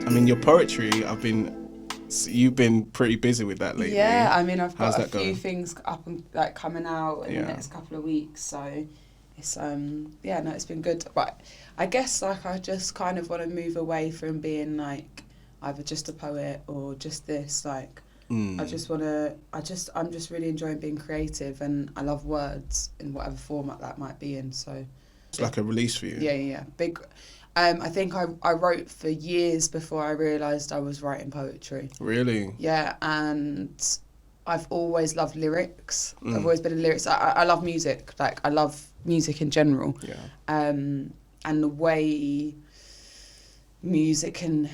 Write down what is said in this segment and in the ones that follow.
I mean, your poetry, you've been pretty busy with that lately. Yeah, I mean, I've How's got a that few going? things up and like coming out in Yeah. the next couple of weeks, so it's yeah, no, it's been good. But I guess like I just kind of want to move away from being like either just a poet or just this. Like I just want to. I'm just really enjoying being creative, and I love words in whatever format that might be in. So It's like a release for you. yeah. Big. I think I wrote for years before I realised I was writing poetry. Really? Yeah, and I've always loved lyrics. I've always been in lyrics. I love music. Like, I love music in general. Yeah. And the way music can...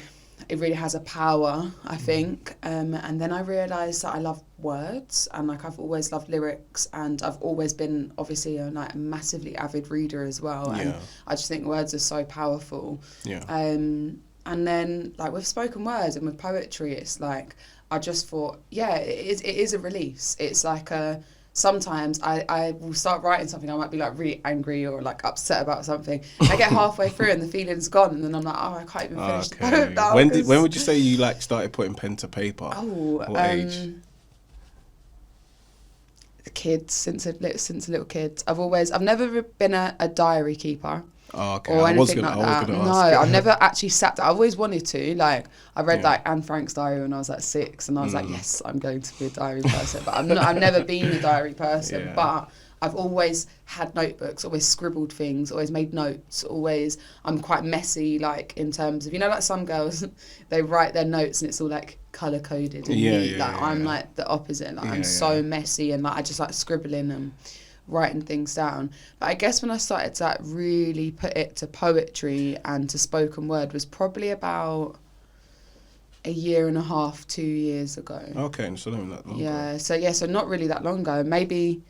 It really has a power, I think. And then I realised that I love words, and like I've always loved lyrics, and I've always been obviously a massively avid reader as well. Yeah. And I just think words are so powerful. Yeah. And then like with spoken words and with poetry, it's like I just thought, yeah, it is a release. It's like sometimes I will start writing something, I might be like really angry or like upset about something. I get halfway through and the feeling's gone, and then I'm like, oh, I can't even finish the poem now. When would you say you like started putting pen to paper? What age? Kids, since a little kid. I've never been a diary keeper. Oh, okay. Or I was anything gonna like that. ask. No, I've never actually sat down. I've always wanted to. Like, I read Yeah. like Anne Frank's diary when I was like 6, and I was like, yes, I'm going to be a diary person. But I've never been a diary person. Yeah. But I've always had notebooks, always scribbled things, always made notes, I'm quite messy, like in terms of, like some girls, they write their notes and it's all like colour coded and neat. I'm like the opposite. Like I'm so messy, and like I just like scribbling and writing things down. But I guess when I started to like really put it to poetry and to spoken word was probably about a year and a half, 2 years ago. Okay, so not that long ago. So not really that long ago. Maybe.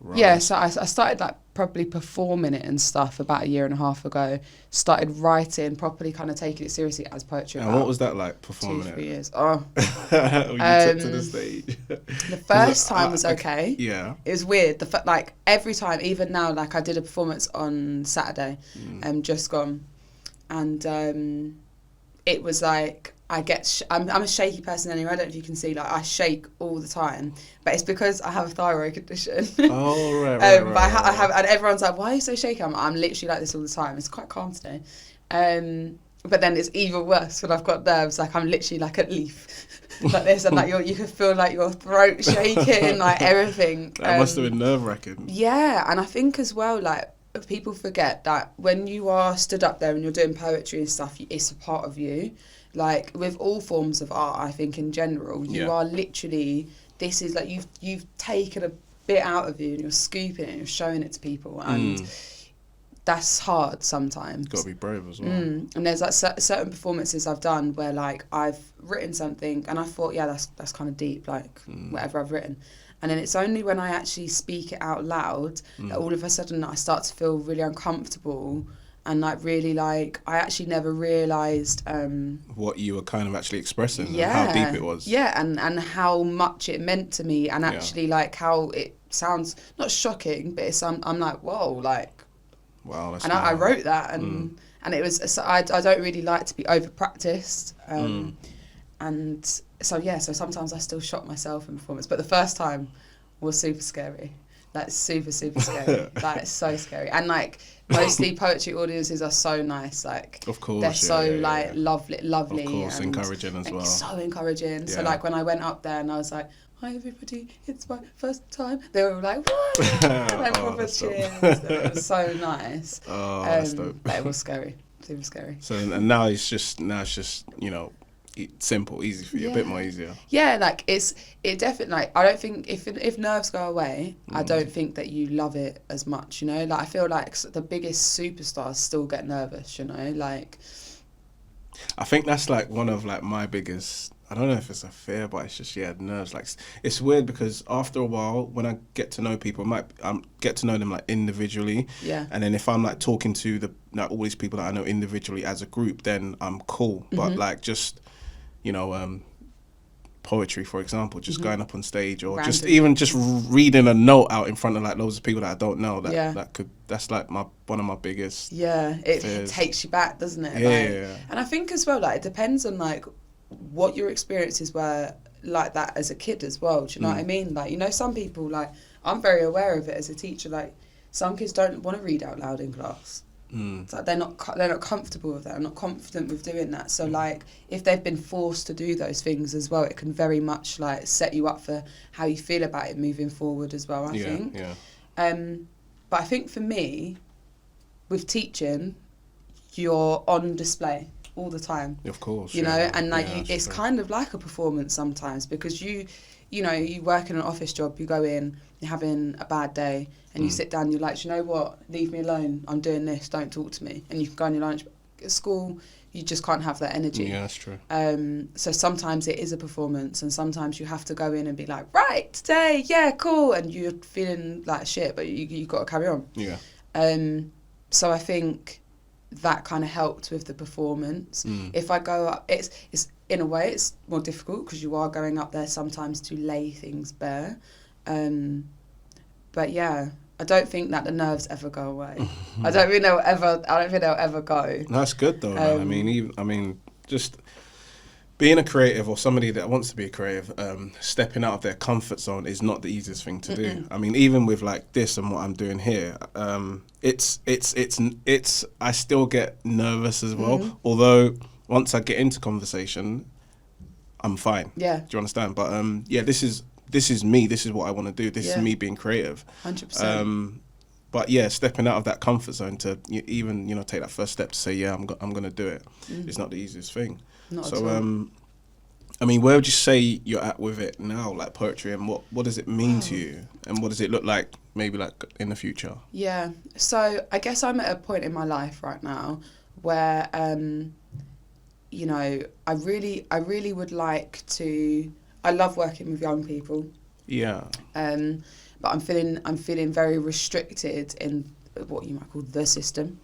Right. Yeah, so I started like probably performing it and stuff about a year and a half ago. Started writing, properly kind of taking it seriously as poetry. And what was that like performing 2-3 it? years. Oh, When you took to the stage. the first time was okay. Yeah. It was weird. Like every time, even now, like I did a performance on Saturday, just gone, and it was like I'm a shaky person anyway. I don't know if you can see, like I shake all the time, but it's because I have a thyroid condition. Oh right. But I have, and everyone's like, "Why are you so shaky?" I'm literally like this all the time. It's quite calm today, but then it's even worse when I've got nerves. Like I'm literally like a leaf, like this, and like you can feel like your throat shaking, like everything. That must have been nerve-wracking. Yeah, and I think as well, like people forget that when you are stood up there and you're doing poetry and stuff, it's a part of you. Like with all forms of art, I think in general, you are literally, this is like you've taken a bit out of you and you're scooping it and you're showing it to people, and that's hard sometimes. Got to be brave as well. And there's like certain performances I've done where like I've written something and I thought, yeah, that's kind of deep, like whatever I've written. And then it's only when I actually speak it out loud that all of a sudden I start to feel really uncomfortable. And like really like I actually never realised what you were kind of actually expressing and how deep it was. Yeah, and how much it meant to me, and actually like how it sounds not shocking, but it's I'm like, whoa, like wow, that's and I wrote that, and it was, so I don't really like to be over practiced, and so so sometimes I still shock myself in performance, but the first time was super scary. Like super scary. Like it's so scary. And like mostly poetry audiences are so nice. Like of course, they're so like lovely. Of course, and encouraging as well. So encouraging. Yeah. So like when I went up there and I was like, "Hi everybody, it's my first time," they were like, "What?" Like proper cheers. It was so nice. Oh, that's dope. But it was scary. Super scary. So and now it's just simple, easy for you, a bit more easier. Yeah, like it definitely, like I don't think if nerves go away, I don't think that you love it as much, like I feel like the biggest superstars still get nervous, like I think that's like one of like my biggest, I don't know if it's a fear, but it's just nerves. Like it's weird because after a while when I get to know people, I get to know them like individually, and then if I'm like talking to all these people that I know individually as a group, then I'm cool, but like just poetry, for example, just going up on stage, or Random. just even just reading a note out in front of like loads of people that I don't know. Yeah. That's like one of my biggest. Yeah, it fears. takes you back, doesn't it? Yeah. And I think as well, like, it depends on like what your experiences were like that as a kid as well. Do you know what I mean? Like, you know, some people, like, I'm very aware of it as a teacher. Like, some kids don't want to read out loud in class. It's like they're not comfortable with that. They're not confident with doing that. So like, if they've been forced to do those things as well, it can very much like set you up for how you feel about it moving forward as well. I think. Yeah. But I think for me, with teaching, you're on display all the time. Of course. You know, and like it's true. kind of like a performance sometimes, because you know, you work in an office job, you go in, you're having a bad day, and you sit down, you're like, you know what, leave me alone, I'm doing this, don't talk to me. And you can go on your lunch. At school, you just can't have that energy. Yeah, that's true. So sometimes it is a performance, and sometimes you have to go in and be like, right, today, yeah, cool, and you're feeling like shit, but you got to carry on. Yeah. So I think that kind of helped with the performance. If I go up, it's in a way it's more difficult because you are going up there sometimes to lay things bare. But yeah, I don't think that the nerves ever go away. I don't think they'll ever go. That's good though, man. I mean, just being a creative, or somebody that wants to be a creative, stepping out of their comfort zone is not the easiest thing to do. I mean, even with like this and what I'm doing here, it's I still get nervous as well. Although once I get into conversation, I'm fine. Yeah. Do you understand? But yeah, this is me. This is what I want to do. This is me being creative. 100%. But yeah, stepping out of that comfort zone to even take that first step to say, yeah, I'm going to do it. It's not the easiest thing. Not at all. I mean, where would you say you're at with it now, like poetry, and what does it mean to you, and what does it look like maybe like in the future? Yeah, so I guess I'm at a point in my life right now where you know, I really would like to. I love working with young people. Yeah. But I'm feeling very restricted in what you might call the system.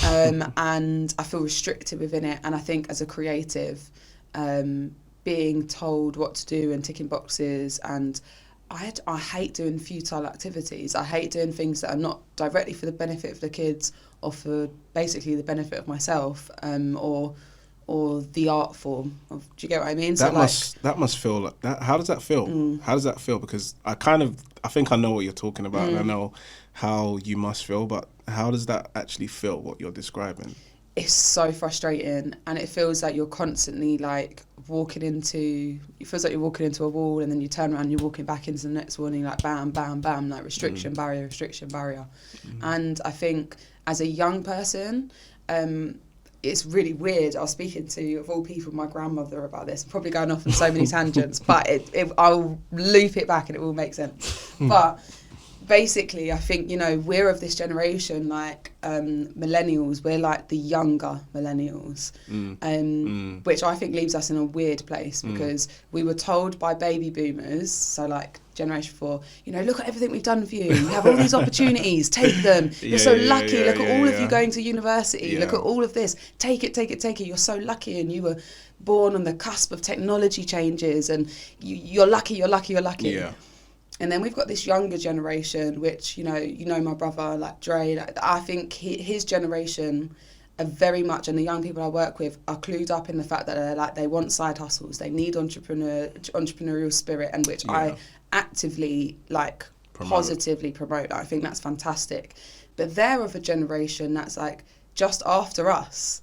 And I feel restricted within it. And I think as a creative, being told what to do and ticking boxes, and I hate doing futile activities. I hate doing things that are not directly for the benefit of the kids or for basically the benefit of myself, or the art form. Do you get what I mean? That must feel like that. How does that feel? How does that feel? Because I think I know what you're talking about, and I know how you must feel, but how does that actually feel, what you're describing? It's so frustrating, and it feels like you're constantly like it feels like you're walking into a wall, and then you turn around and you're walking back into the next one, and you're like bam, bam, bam, like restriction barrier. And I think as a young person, it's really weird. I was speaking to, of all people, my grandmother about this. I'm probably going off on so many tangents, but I'll loop it back and it will make sense. But basically, I think, we're of this generation, like millennials, we're like the younger millennials, which I think leaves us in a weird place because we were told by baby boomers, so like Generation 4, look at everything we've done for you. You have all these opportunities, take them. You're so lucky. Look at all of you going to university. Look at all of this. Take it. You're so lucky, and you were born on the cusp of technology changes, and you're lucky. Yeah. And then we've got this younger generation, which, my brother, like Dre, I think his generation are very much, and the young people I work with are clued up in the fact that they want side hustles, they need entrepreneurial spirit, and which I actively positively promote. I think that's fantastic. But they're of a generation that's like just after us,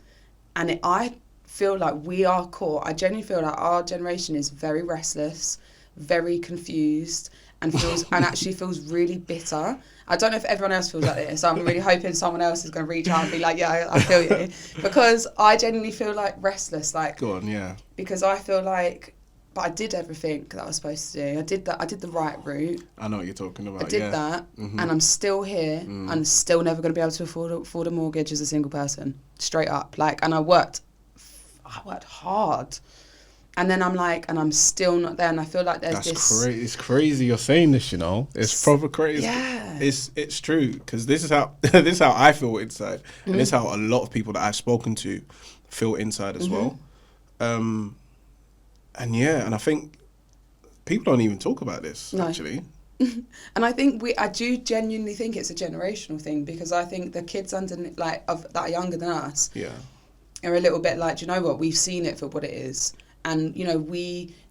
and I feel like we are caught. I genuinely feel like our generation is very restless, very confused, and actually feels really bitter. I don't know if everyone else feels like this, so I'm really hoping someone else is going to reach out and be like, yeah, I feel you. Because I genuinely feel like restless. Like, go on, yeah. Because I feel like, but I did everything that I was supposed to do. I did the right route. I know what you're talking about. I did that, and I'm still here. I'm still never going to be able to afford a mortgage as a single person, straight up. And I worked hard. And then I'm still not there, and I feel like there's this. It's crazy you're saying this, It's proper crazy. Yeah. It's true, because this is how I feel inside, and this is how a lot of people that I've spoken to feel inside as well. And I think people don't even talk about this, No. actually. And I think I do genuinely think it's a generational thing, because I think the kids that are younger than us Yeah. are a little bit like, do you know what, we've seen it for what it is. And, you know,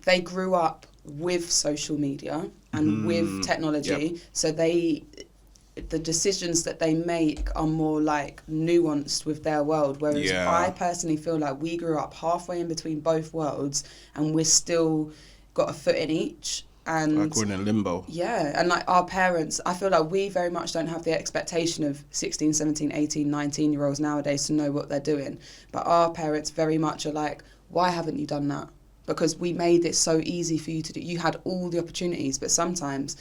they grew up with social media and with technology. Yep. So the decisions that they make are more like nuanced with their world. Whereas I personally feel like we grew up halfway in between both worlds, and we're still got a foot in each. And like we're in a limbo. Yeah, and like our parents, I feel like we very much don't have the expectation of 16, 17, 18, 19-year-olds nowadays to know what they're doing. But our parents very much are like, why haven't you done that? Because we made it so easy for you to do. You had all the opportunities, but sometimes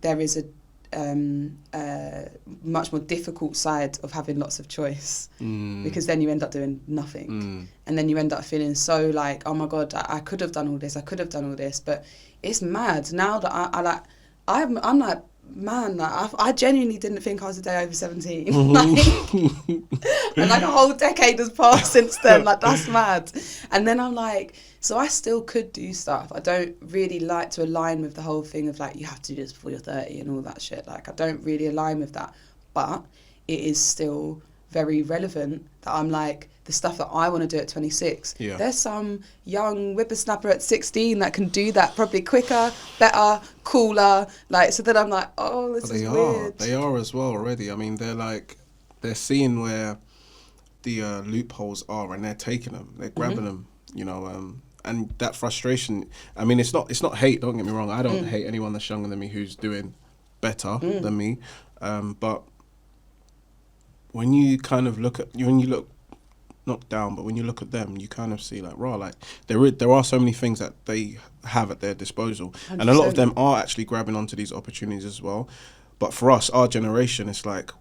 there is a much more difficult side of having lots of choice, because then you end up doing nothing, and then you end up feeling so like, oh my god, I could have done all this, I could have done all this. But it's mad now that I'm like, man, like I genuinely didn't think I was a day over 17. Like, and like a whole decade has passed since then. Like, that's mad. And then I'm like, so I still could do stuff. I don't really like to align with the whole thing of like, you have to do this before you're 30 and all that shit. Like, I don't really align with that. But it is still very relevant that I'm like, the stuff that I want to do at 26. Yeah. There's some young whippersnapper at 16 that can do that probably quicker, better, cooler. Like, so then I'm like, oh, this is weird. They are as well already. I mean, they're seeing where the loopholes are, and they're taking them. They're grabbing them. You know, and that frustration. I mean, it's not hate. Don't get me wrong. I don't hate anyone that's younger than me who's doing better than me. But when you kind of look not down, but when you look at them, you kind of see like, raw, like there are so many things that they have at their disposal, 100%. And a lot of them are actually grabbing onto these opportunities as well. But for us, our generation, it's like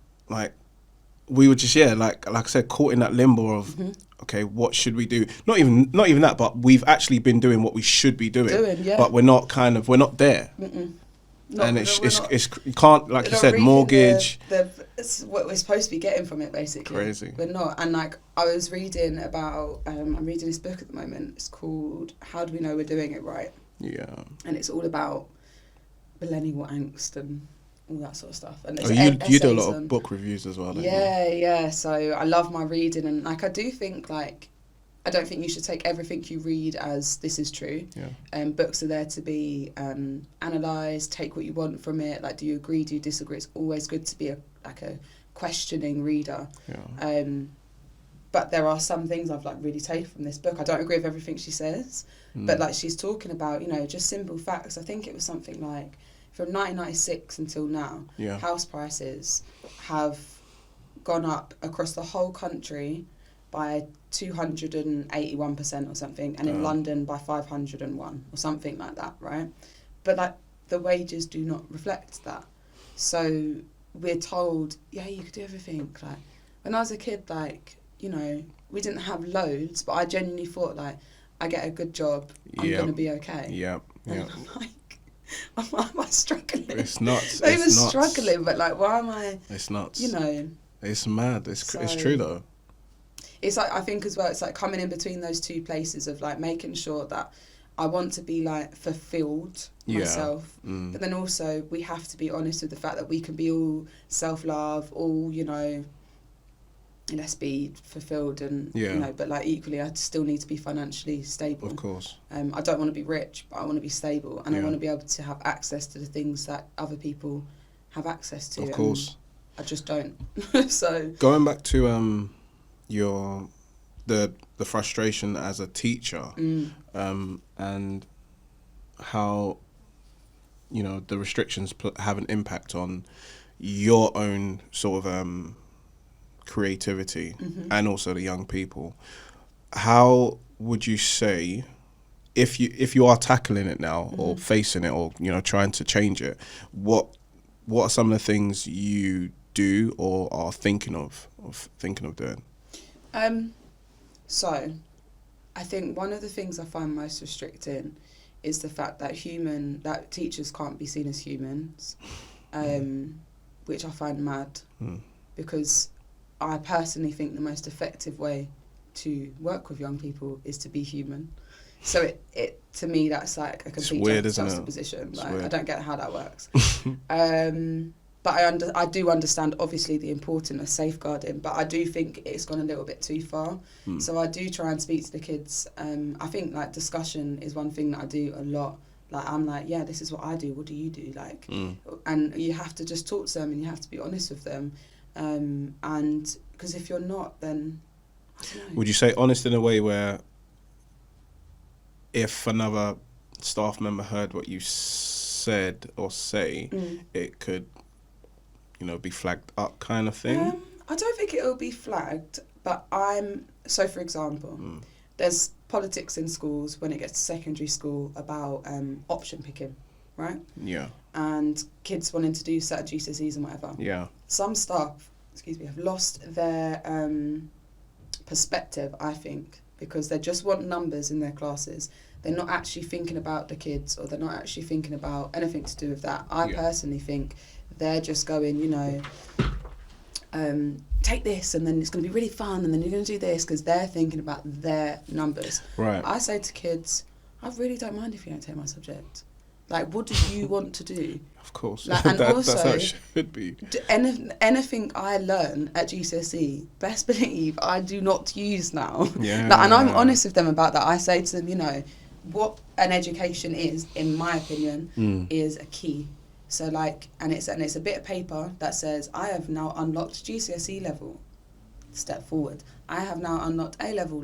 we were just like I said, caught in that limbo of okay, what should we do? Not even that, but we've actually been doing what we should be doing, but we're not there. And it's you can't, like you said, mortgage. It's what we're supposed to be getting from it, basically. Crazy. We're not. And like, I was reading about, I'm reading this book at the moment. It's called How Do We Know We're Doing It Right? Yeah. And it's all about millennial angst and all that sort of stuff. And you do a lot of book reviews as well, don't you? Yeah. So I love my reading, and like, I do think like, I don't think you should take everything you read as this is true. Yeah. Books are there to be analysed, take what you want from it. Like, do you agree, do you disagree? It's always good to be a questioning reader. Yeah. But there are some things I've like really taken from this book. I don't agree with everything she says, but like, she's talking about, you know, just simple facts. I think it was something like from 1996 until now, house prices have gone up across the whole country by 281% or something, and in London by 501 or something like that, right? But like, the wages do not reflect that. So we're told, yeah, you could do everything. Like, when I was a kid, like, you know, we didn't have loads, but I genuinely thought like, I get a good job, I'm gonna be okay. Yeah. And I'm like, why am I struggling? It's nuts. Not even struggling, but like, why am I? It's nuts. You know. It's mad. It's true though. It's like, I think as well, it's like coming in between those two places of like making sure that I want to be like fulfilled myself, but then also we have to be honest with the fact that we can be all self-love, all, you know, let's be fulfilled and, you know, but like equally I still need to be financially stable. Of course. I don't want to be rich, but I want to be stable, and I want to be able to have access to the things that other people have access to. Of course. I just don't. So going back to the frustration as a teacher, and how, you know, the restrictions have an impact on your own sort of creativity and also the young people. How would you say, if you are tackling it now or facing it or, you know, trying to change it, what are some of the things you do or are thinking of doing? So I think one of the things I find most restricting is the fact that teachers can't be seen as humans, which I find mad, because I personally think the most effective way to work with young people is to be human. So it to me, that's like a complete weird, isn't it? juxtaposition. Like, weird. I don't get how that works. But I do understand, obviously, the importance of safeguarding, but I do think it's gone a little bit too far. So I do try and speak to the kids. I think, like, discussion is one thing that I do a lot. Like, I'm like, yeah, this is what I do. What do you do? Like, and you have to just talk to them and you have to be honest with them. And because if you're not, then I don't know. Would you say honest in a way where if another staff member heard what you said or say, it could, you know, be flagged up kind of thing? I don't think it'll be flagged, but so for example, there's politics in schools when it gets to secondary school about option picking, right? Yeah. And kids wanting to do certain GCSEs and whatever. Yeah. Some staff, have lost their perspective, I think, because they just want numbers in their classes. They're not actually thinking about the kids, or they're not actually thinking about anything to do with that. I personally think they're just going, you know, take this and then it's going to be really fun and then you're going to do this, because they're thinking about their numbers. Right. I say to kids, I really don't mind if you don't take my subject. Like, what do you want to do? Of course. Like, and also, that's how it should be. Anything I learn at GCSE, best believe I do not use now. Yeah. Like, and I'm honest with them about that. I say to them, you know, what an education is, in my opinion, is a key. So like, and it's a bit of paper that says, I have now unlocked GCSE level, step forward. I have now unlocked A-level,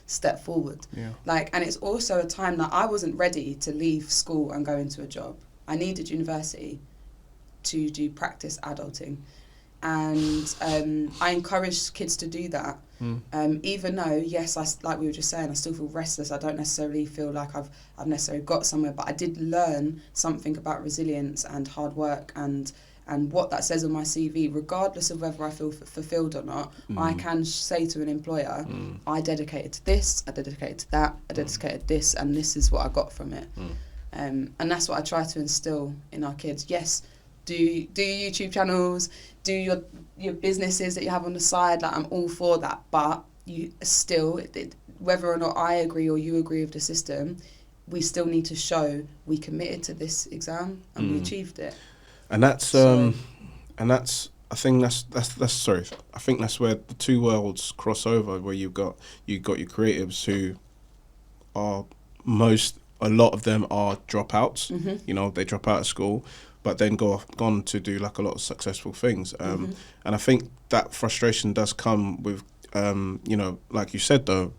step forward. Yeah. Like, and it's also a time that I wasn't ready to leave school and go into a job. I needed university to do practice adulting. And I encourage kids to do that. Even though, yes, like we were just saying, I still feel restless. I don't necessarily feel like I've necessarily got somewhere, but I did learn something about resilience and hard work and what that says on my CV, regardless of whether I feel fulfilled or not. I can say to an employer, I dedicated to this, I dedicated to that, I dedicated this, and this is what I got from it. And that's what I try to instill in our kids. Yes, do your YouTube channels, do your businesses that you have on the side. Like, I'm all for that, but you still, whether or not I agree or you agree with the system, we still need to show we committed to this exam and we achieved it. And that's I think that's sorry. I think that's where the two worlds cross over, where you got your creatives who are a lot of them are dropouts. You know, they drop out of school, but then gone to do like a lot of successful things. And I think that frustration does come with you know, like you said though,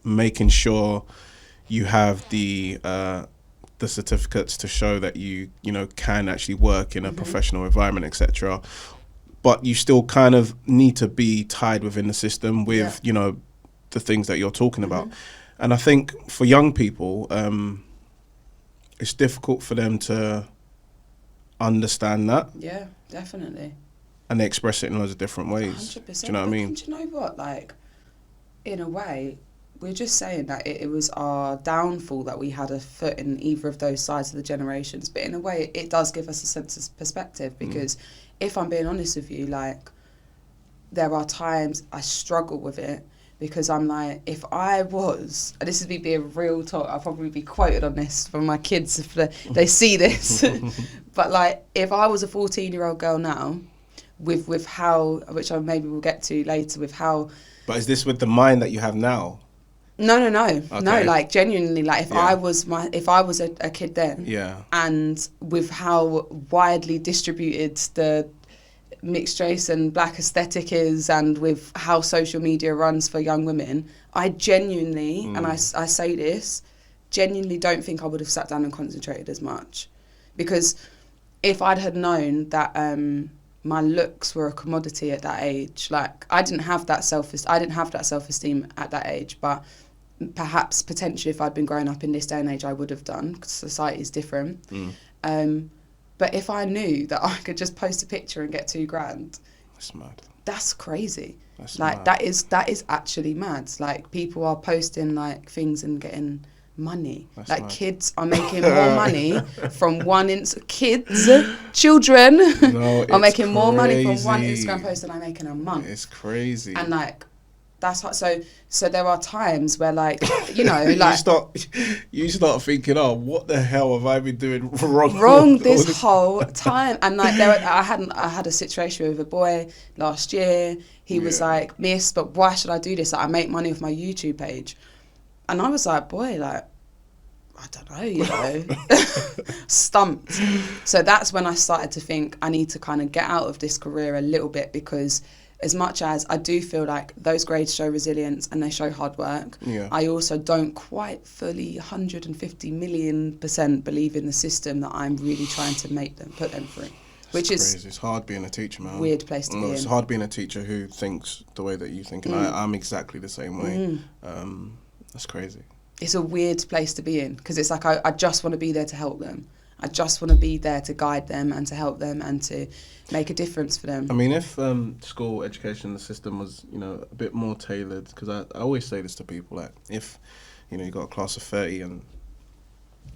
making sure you have the certificates to show that you know can actually work in a professional environment, etc. But you still kind of need to be tied within the system with you know the things that you're talking about. And I think for young people, it's difficult for them to understand that. Yeah, definitely. And they express it in loads of different ways. 100%. Do you know what I mean? Do you know what? Like, in a way, we're just saying that it was our downfall that we had a foot in either of those sides of the generations. But in a way, it does give us a sense of perspective, because if I'm being honest with you, like, there are times I struggle with it, because I'm like, if I was, and this is me being real talk, I'll probably be quoted on this from my kids if they see this, but like, if I was a 14-year-old girl now, with how, which I maybe we'll get to later, with how... But is this with the mind that you have now? No. Okay. No, like, genuinely, like, if I was a kid then, and with how widely distributed the mixed race and black aesthetic is, and with how social media runs for young women, I genuinely, and I say this, genuinely don't think I would have sat down and concentrated as much. Because if I'd had known that my looks were a commodity at that age, like, I didn't have that self-esteem at that age, but perhaps potentially if I'd been growing up in this day and age, I would have done, because society is different. But if I knew that I could just post a picture and get $2,000, that's mad. That's crazy. That's like mad. that is actually mad. Like, people are posting like things and getting money. That's like mad. Kids are making more money from children are making more money from one Instagram post than I'm making a month. It's crazy. And like, That's how, so there are times where like, you know, you like start thinking, oh, what the hell have I been doing wrong? wrong this whole time. And like I had a situation with a boy last year. He was like, Miss, but why should I do this? Like, I make money off my YouTube page. And I was like, boy, like, I don't know, you know, stumped. So that's when I started to think I need to kind of get out of this career a little bit, because as much as I do feel like those grades show resilience and they show hard work, I also don't quite fully 150 million% believe in the system that I'm really trying to put them through. Which is crazy. It's hard being a teacher, man. Weird place to be in. It's hard being a teacher who thinks the way that you think, and I'm exactly the same way. That's crazy. It's a weird place to be in, because it's like I just want to be there to help them. I just want to be there to guide them and to help them and to make a difference for them. I mean, if school education, the system was, you know, a bit more tailored, because I always say this to people, like, if, you know, you got a class of 30 and,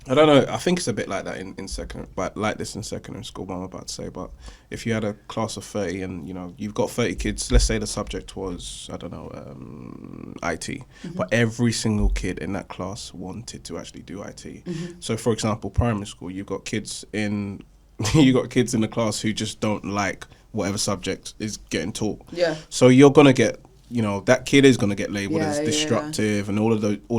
I don't know, I think it's a bit like that in secondary, but like this in secondary school, what I'm about to say, but if you had a class of 30 and, you know, you've got 30 kids, let's say the subject was, I don't know, IT, but every single kid in that class wanted to actually do IT. So, for example, primary school, you've got kids in the class who just don't like whatever subject is getting taught. Yeah. So you're going to get, you know, that kid is going to get labelled as disruptive and all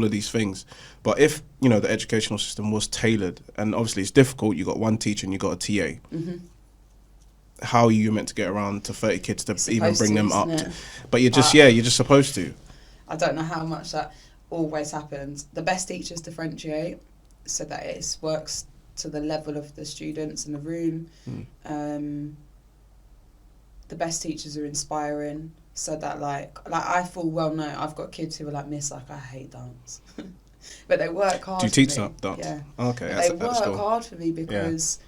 of these things. But if, you know, the educational system was tailored, and obviously it's difficult, you got one teacher and you got a TA. How are you meant to get around to 30 kids to even bring them up? But you're just supposed to. I don't know how much that always happens. The best teachers differentiate so that it works to the level of the students in the room. The best teachers are inspiring, so that like I full well know I've got kids who are like, Miss, like, I hate dance. But they work hard. Do you teach dance? Yeah. Oh, okay. They work hard for me because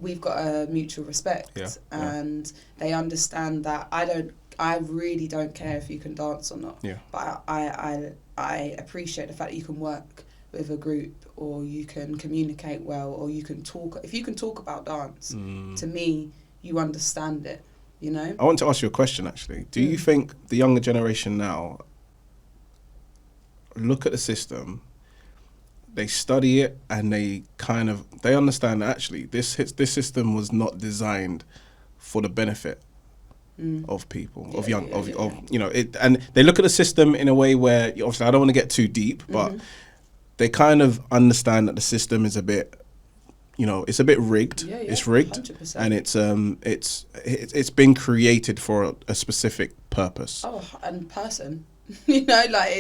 we've got a mutual respect, and they understand that I really don't care if you can dance or not. Yeah. But I appreciate the fact that you can work with a group, or you can communicate well, or you can talk. If you can talk about dance, to me, you understand it. You know. I want to ask you a question, actually. Do you think the younger generation now look at the system, they study it, and they understand that actually this system was not designed for the benefit of people, of you know, it, and they look at the system in a way where, obviously I don't want to get too deep, but they kind of understand that the system is a bit, you know, it's a bit rigged. It's rigged, 100%. And it's been created for a specific purpose. Oh, and person. You know, like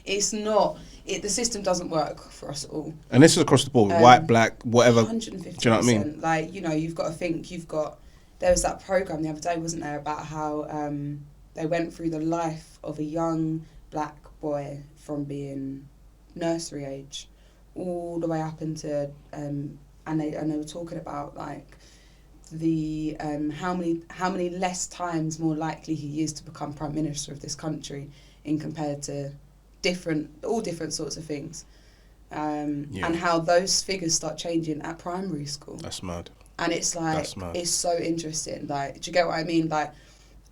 it's not. The system doesn't work for us all. And this is across the board, white, black, whatever. 150%. Do you know what I mean? Like, you know, you've got to think. There was that program the other day, wasn't there, about how they went through the life of a young black boy from being nursery age all the way up into and they were talking about like the how many less times more likely he is to become prime minister of this country in compared to all different sorts of things, and how those figures start changing at primary school. That's mad. And it's like, it's so interesting. Like, do you get what I mean? Like,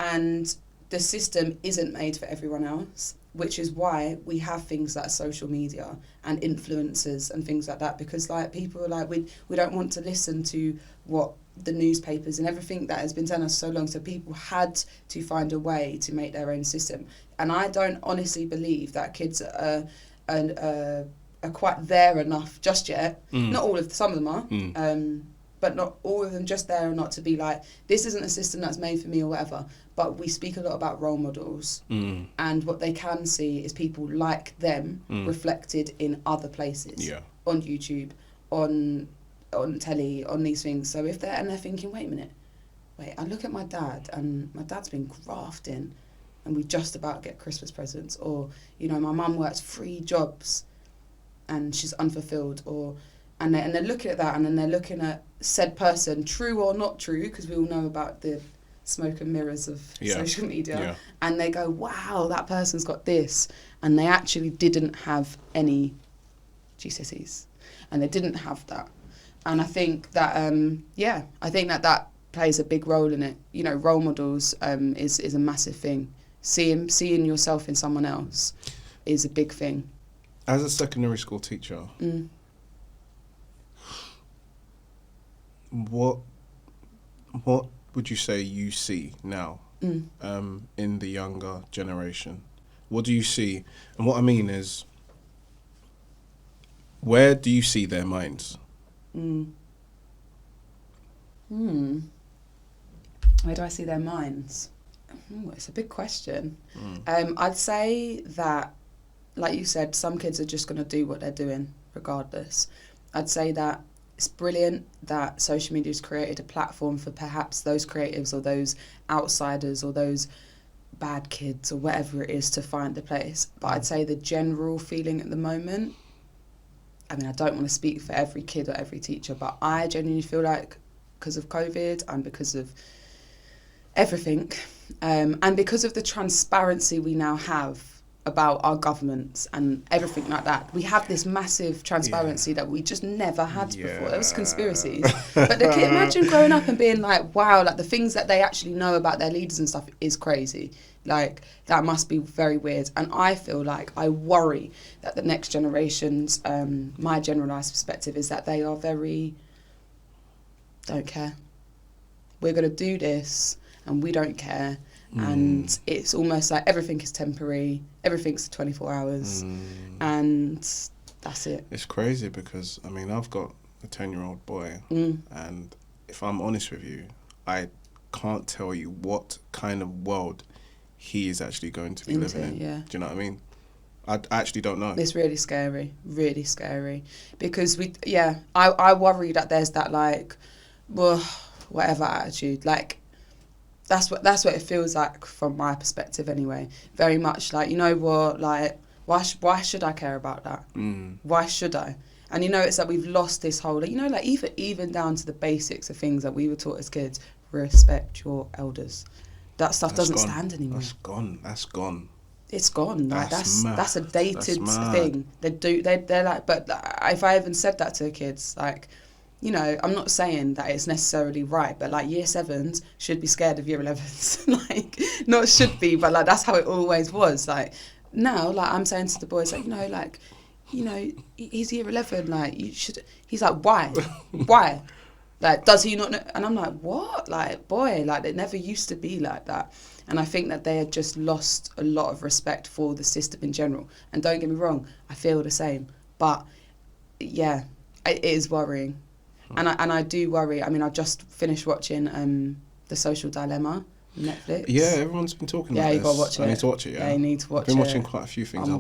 and the system isn't made for everyone else, which is why we have things like social media and influencers and things like that, because like people are like, we don't want to listen to what the newspapers and everything that has been telling us so long, so people had to find a way to make their own system. And I don't honestly believe that kids are quite there enough just yet. Not all of them, some of them are, but not all of them just there or not to be like, this isn't a system that's made for me or whatever. But we speak a lot about role models, and what they can see is people like them reflected in other places, on YouTube, on telly, on these things. So if they're thinking, wait a minute, I look at my dad, and my dad's been grafting, and we just about get Christmas presents, or, you know, my mum works 3 jobs, and she's unfulfilled, and they're looking at that, and then they're looking at said person, true or not true, because we all know about the smoke and mirrors of social media, and they go, wow, that person's got this, and they actually didn't have any GCSEs, and they didn't have that. And I think that, I think that plays a big role in it. You know, role models is a massive thing seeing yourself in someone else is a big thing. As a secondary school teacher, what would you say you see now in the younger generation? What do you see? And what I mean is, where do you see their minds? Where do I see their minds? It's a big question. I'd say that, like you said, some kids are just going to do what they're doing regardless. I'd say that it's brilliant that social media has created a platform for perhaps those creatives or those outsiders or those bad kids or whatever it is to find a place. But I'd say the general feeling at the moment, I mean, I don't want to speak for every kid or every teacher, but I genuinely feel like because of COVID and because of everything, and because of the transparency we now have about our governments and everything like that, we have this massive transparency that we just never had before. There was conspiracies. But imagine growing up and being like, wow, like the things that they actually know about their leaders and stuff is crazy. Like, that must be very weird. And I feel like I worry that the next generations, my generalised perspective is that they are very, don't care. We're going to do this and we don't care. And it's almost like everything is temporary, everything's 24 hours, and that's it. It's crazy because, I mean, I've got a 10-year-old boy, and if I'm honest with you, I can't tell you what kind of world he is actually going to be living in. Yeah. Do you know what I mean? I actually don't know. It's really scary, because I worry that there's that, like, well, whatever attitude, like, that's what it feels like from my perspective anyway. Very much like, you know what, like, why should I care about that? Why should I? And, you know, it's like we've lost this whole, you know, like even down to the basics of things that we were taught as kids. Respect your elders. That stuff doesn't stand anymore. That's gone. It's gone. Like, that's a dated mad. thing. They're like, but if I even said that to the kids, like, you know, I'm not saying that it's necessarily right, but like year 7s should be scared of year 11s. Like, not should be, but like that's how it always was. Like, now, like, I'm saying to the boys, like, you know, he's year 11, like, you should. He's like, why? Like, does he not know? And I'm like, what? Like, boy, like, it never used to be like that. And I think that they had just lost a lot of respect for the system in general. And don't get me wrong, I feel the same. But yeah, it is worrying. And I do worry. I mean, I just finished watching The Social Dilemma on Netflix. Yeah, everyone's been talking about this. Yeah, you got to watch it. I need to watch it, Yeah, you need to watch it. I've been watching quite a few things. Oh,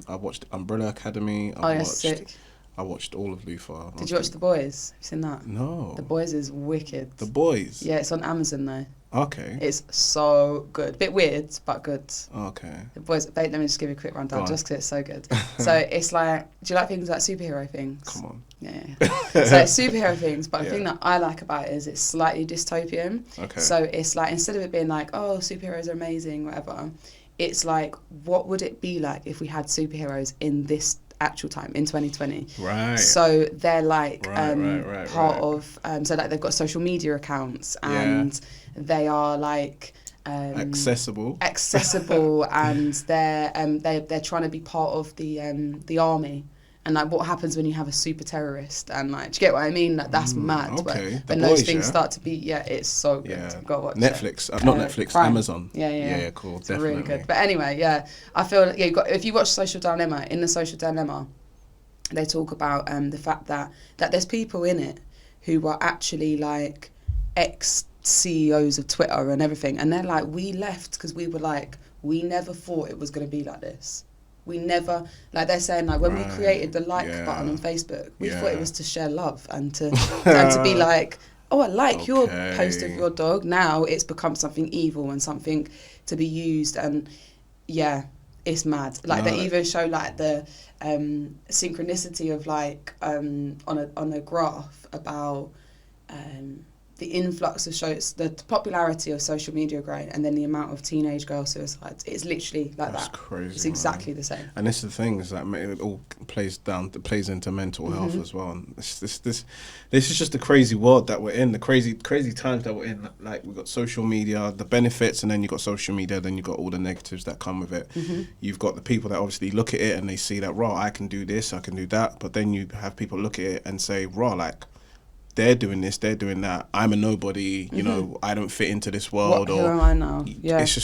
I watched Umbrella Academy. Sick. I watched all of Luther. Did you watch The Boys? Have you seen that? No. The Boys is wicked. The Boys? Yeah, it's on Amazon though. Okay. It's so good. Bit weird, but good. Okay. The Boys, let me just give you a quick rundown just because it's so good. So it's like, do you like things like superhero things? Come on. Yeah. So it's superhero things, but the thing that I like about it is it's slightly dystopian. Okay. So it's like, instead of it being like, oh, superheroes are amazing, whatever, it's like, what would it be like if we had superheroes in this actual time in 2020? Right. So they're like part of so like they've got social media accounts and they are like accessible and they're trying to be part of the army. And like, what happens when you have a super terrorist? And like, do you get what I mean? Like, that's mad. Okay. When those things start to be, it's so good. Yeah. Go watch Netflix. it. Not Netflix. Prime. Amazon. Yeah, cool. It's definitely really good. But anyway, I feel like if you watch Social Dilemma, in the Social Dilemma, they talk about the fact that there's people in it who are actually like ex-CEOs of Twitter and everything, and they're like, we left because we were like, we never thought it was going to be like this. We never, like they're saying, like when we created the like button on Facebook, we thought it was to share love and to be like, oh, I like your post of your dog. Now it's become something evil and something to be used, and it's mad. Like they even show like the synchronicity of like on a graph about the influx of the popularity of social media growing, and then the amount of teenage girl suicides. It's literally like That's that. crazy. It's exactly the same. And this is the thing, is that it all plays into mental health as well. And this is just the crazy world that we're in, the crazy times that we're in. Like, we've got social media, the benefits, and then you've got social media, then you've got all the negatives that come with it. You've got the people that obviously look at it and they see that, raw, I can do this, I can do that. But then you have people look at it and say, raw, like, they're doing this, they're doing that. I'm a nobody, you know. I don't fit into this world. Who am I now? Yeah, it's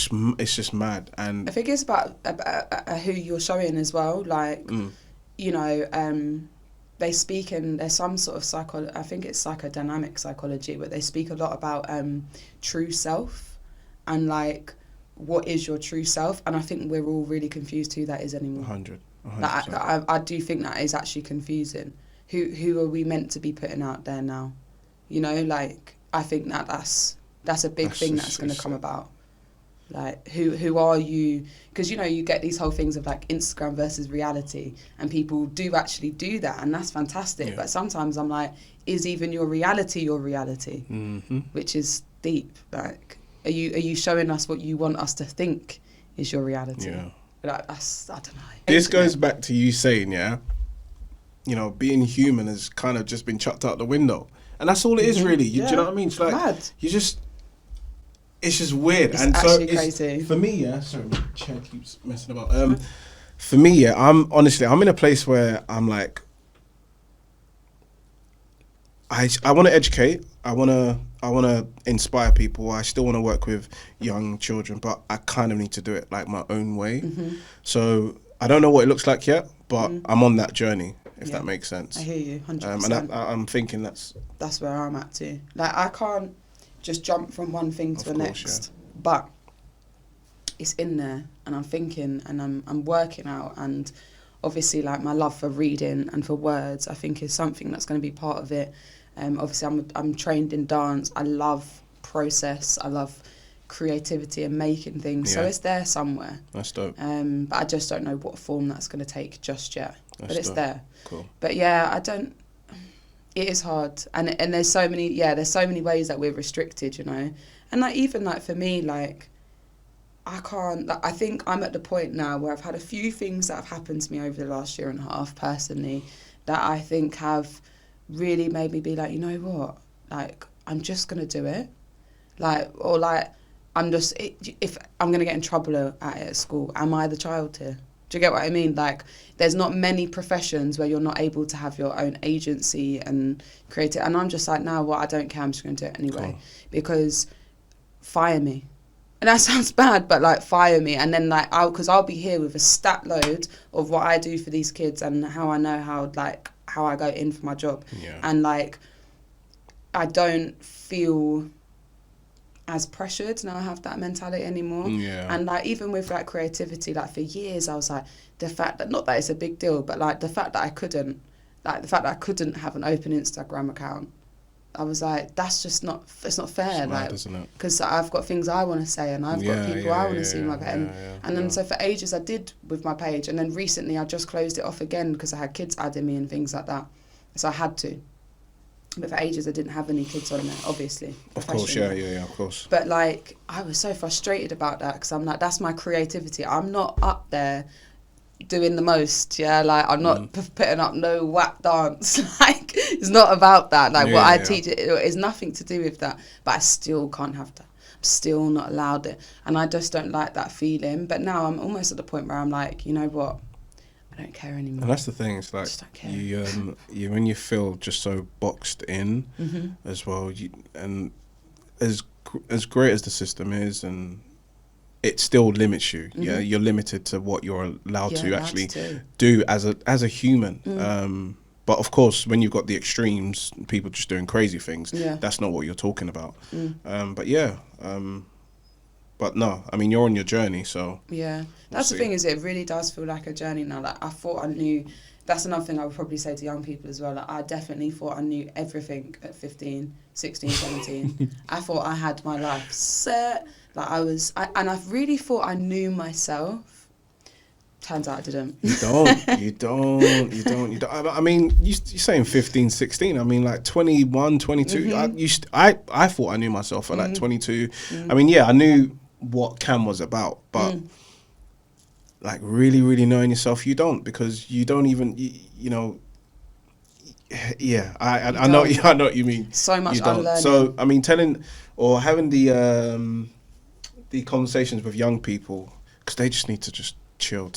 just mad. And I think it's about who you're showing as well. Like, you know, they speak in, there's some sort of I think it's psychodynamic psychology, but they speak a lot about true self and like, what is your true self? And I think we're all really confused who that is anymore. 100. Like, I do think that is actually confusing. Who are we meant to be putting out there now? You know, like, I think that's a big thing that's going to come about. Like, who are you? Because, you know, you get these whole things of like Instagram versus reality, and people do actually do that, and that's fantastic. Yeah. But sometimes I'm like, is even your reality your reality? Which is deep. Like, are you showing us what you want us to think is your reality? Yeah. Like, that's, I don't know. This goes back to you saying, yeah, you know, being human has kind of just been chucked out the window. And that's all it is, really. Do you know what I mean? It's like, mad. It's just weird. It's and actually so crazy. For me, yeah, sorry, my chair keeps messing about. For me, yeah, I'm in a place where I'm like, I want to educate. I want to inspire people. I still want to work with young children, but I kind of need to do it like my own way. So I don't know what it looks like yet, but I'm on that journey, if that makes sense. I hear you, 100%. And I'm thinking that's where I'm at too. Like, I can't just jump from one thing to the next, but it's in there, and I'm thinking, and I'm working out, and obviously, like, my love for reading and for words, I think, is something that's going to be part of it. Obviously, I'm trained in dance. I love process. I love creativity and making things. So it's there somewhere. That's dope. But I just don't know what form that's going to take just yet. But it's there. Cool. But yeah, it is hard, and there's so many ways that we're restricted, you know. And like, even like for me, like, I can't, like, I think I'm at the point now where I've had a few things that have happened to me over the last year and a half personally that I think have really made me be like, you know what, like, I'm just gonna do it, like, or like, if I'm gonna get in trouble at school, am I the child here? Do you get what I mean? Like, there's not many professions where you're not able to have your own agency and create it. And I'm just like, no, I don't care. I'm just going to do it anyway. Cool. Because fire me. And that sounds bad, but like, fire me. And then like, I'll be here with a stat load of what I do for these kids and how I know how I go in for my job. Yeah. And like, I don't feel as pressured, and I have that mentality anymore. Yeah. And like, even with like creativity, like for years I was like, the fact that, not that it's a big deal, but like the fact that I couldn't have an open Instagram account, I was like, that's just not, it's not fair. It's mad, like, isn't it? because I've got things I want to say, and I've got people I want to see. And then so for ages I did with my page, and then recently I just closed it off again because I had kids adding me and things like that, so I had to. But for ages I didn't have any kids on there, obviously. Of course, yeah, of course. But like, I was so frustrated about that, because I'm like, that's my creativity. I'm not up there doing the most, like, I'm not putting up no whack dance. Like, it's not about that. Like, what I teach, it is nothing to do with that. But I still can't have that. I'm still not allowed it. And I just don't like that feeling. But now I'm almost at the point where I'm like, you know what? I don't care anymore. And that's the thing, it's like, you when you feel just so boxed in as well, and as great as the system is, and it still limits you. Yeah, you're limited to what you're allowed to actually do as a human. But of course, when you've got the extremes, people just doing crazy things, that's not what you're talking about. But no, I mean, you're on your journey, so... Yeah, that's the thing, is it really does feel like a journey now. Like, I thought I knew... That's another thing I would probably say to young people as well. Like, I definitely thought I knew everything at 15, 16, 17. I thought I had my life set. Like, and I really thought I knew myself. Turns out I didn't. You don't. I mean, you're saying 15, 16. I mean, like 21, 22. Mm-hmm. I thought I knew myself at like 22. I mean, yeah, I knew what CAM was about, but like really, really knowing yourself, you don't, because you don't even, you know. Yeah, I know what you mean. So much you don't. unlearning. So I mean, telling or having the conversations with young people, because they just need to just chill,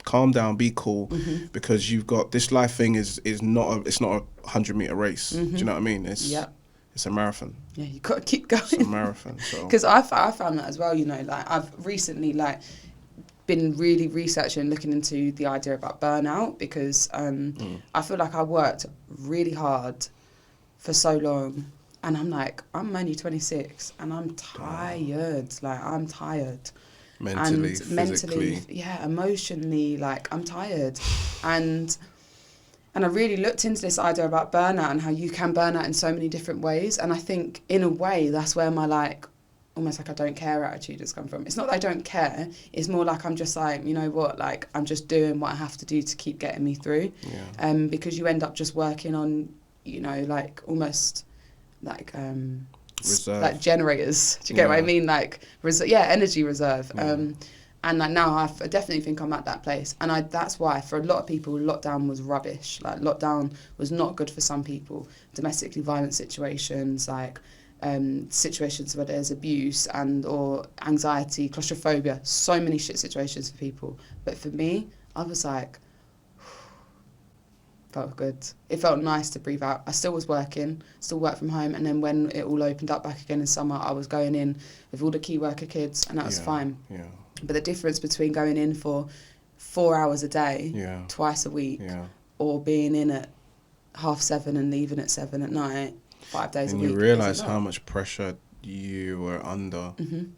calm down, be cool, because you've got this life thing is not a 100-meter race. Do you know what I mean? It's a marathon. Yeah, you got to keep going. It's a marathon. Because I found that as well. You know, like I've recently been really researching and looking into the idea about burnout, because I feel like I worked really hard for so long, and I'm like, I'm only 26 and I'm tired. Like, I'm tired. Mentally, physically. Yeah, emotionally, like I'm tired. And I really looked into this idea about burnout and how you can burn out in so many different ways. And I think in a way that's where my like almost like I don't care attitude has come from. It's not that I don't care, it's more like I'm just like, you know what, like I'm just doing what I have to do to keep getting me through. Because you end up just working on, you know, like almost like reserve. Like generators. Do you get what I mean? Like energy reserve. And like now I definitely think I'm at that place, and that's why for a lot of people lockdown was rubbish. Like lockdown was not good for some people. Domestically violent situations, like situations where there's abuse and or anxiety, claustrophobia, so many shit situations for people. But for me, I was like, felt good. It felt nice to breathe out. I still was working, still worked from home, and then when it all opened up back again in summer, I was going in with all the key worker kids, and that was fine. But the difference between going in for 4 hours a day, twice a week, or being in at 7:30 and leaving at 7 at night, 5 days a week. And you realise how much pressure you were under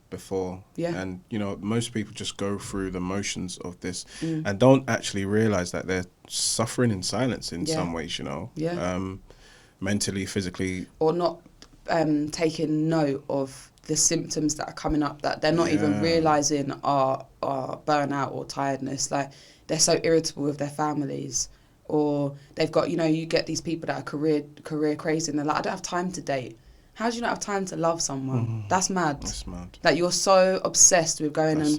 before. And, you know, most people just go through the motions of this and don't actually realise that they're suffering in silence in some ways, you know. Mentally, physically. Or not taking note of the symptoms that are coming up that they're not even realising are burnout or tiredness. Like, they're so irritable with their families, or they've got, you know, you get these people that are career crazy and they're like, I don't have time to date. How do you not have time to love someone? That's mad. That's mad. Like, you're so obsessed with going and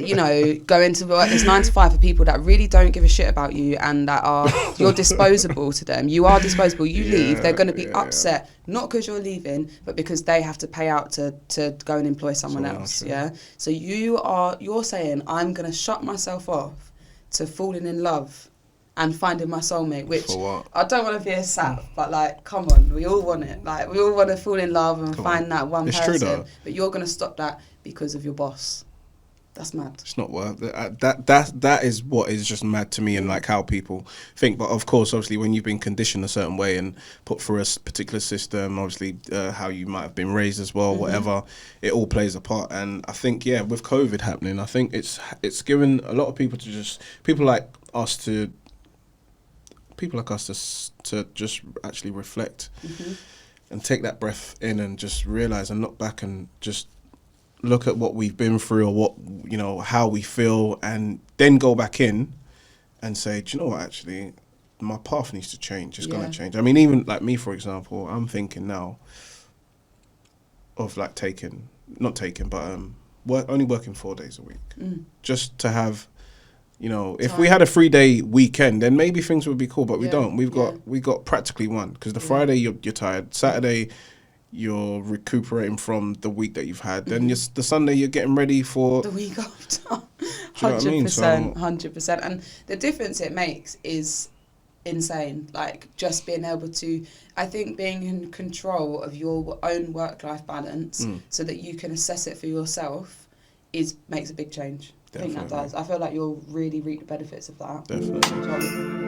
you know, going to work. It's 9 to 5 for people that really don't give a shit about you and that are, you're disposable to them. You are disposable. You leave, they're going to be upset, not because you're leaving, but because they have to pay out to go and employ someone else. So you're saying, I'm going to shut myself off to falling in love and finding my soulmate, which I don't want to be a sap, but like, come on, we all want it. Like, we all want to fall in love and find that one person. True, though. But you're going to stop that because of your boss. That's mad. It's not worth it. That is what is just mad to me, and like how people think. But of course, obviously, when you've been conditioned a certain way and put through a particular system, obviously how you might have been raised as well, whatever, it all plays a part. And I think, with COVID happening, I think it's given a lot of people people like us to just actually reflect and take that breath in and just realise and look back and just look at what we've been through, or what, you know, how we feel, and then go back in and say, do you know what, actually my path needs to change. It's going to change. I mean, even like me, for example, I'm thinking now of like only working 4 days a week, just to have, you know, if we had a 3-day weekend, then maybe things would be cool, but we don't. We got practically one, because the Friday you're tired, Saturday you're recuperating from the week that you've had, then the Sunday you're getting ready for the week after. 100%, 100%. And the difference it makes is insane. Like, just being able to, I think, being in control of your own work-life balance so that you can assess it for yourself makes a big change. Definitely. I think that does. I feel like you'll really reap the benefits of that. Definitely.